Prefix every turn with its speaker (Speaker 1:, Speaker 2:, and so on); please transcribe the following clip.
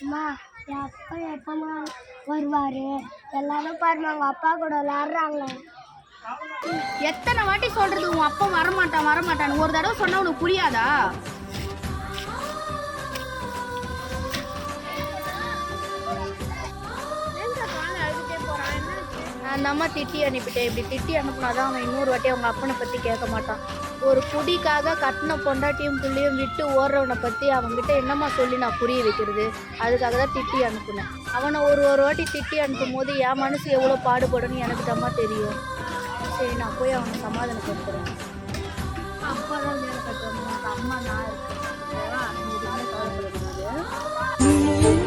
Speaker 1: அம்மா என் அப்பா எப்பமா வருவார்? எல்லாரும் பாருமா அவங்க அப்பா கூட விளாட்றாங்க.
Speaker 2: எத்தனை வாட்டி சொல்றது உன் அப்பா வரமாட்டான்னு? ஒரு தடவை சொன்னா உனக்கு புரியாதா? நான் அம்மா திட்டி அனுப்பிட்டேன். இப்படி திட்டி அனுப்புனாதான் அவன் இன்னொரு வாட்டி அவங்க அப்பனை பற்றி கேட்க மாட்டான். ஒரு குடிக்காக கட்டின பொண்டாட்டியும் பிள்ளையும் விட்டு ஓடுறவனை பற்றி அவன்கிட்ட என்னம்மா சொல்லி நான் புரிய வைக்கிறது? அதுக்காக தான் திட்டி அனுப்புனேன். அவனை ஒரு வாட்டி திட்டி அனுப்பும் போது என் மனசு எவ்வளோ பாடுபடுன்னு எனக்கு தாம்மா தெரியும். சரி, நான் போய் அவனை சமாதானப்படுத்துகிறேன். அப்பா தான் வேலை கட்டுவாங்க, அம்மா நான் இருக்கேன். கவலைப்படக்கூடாது.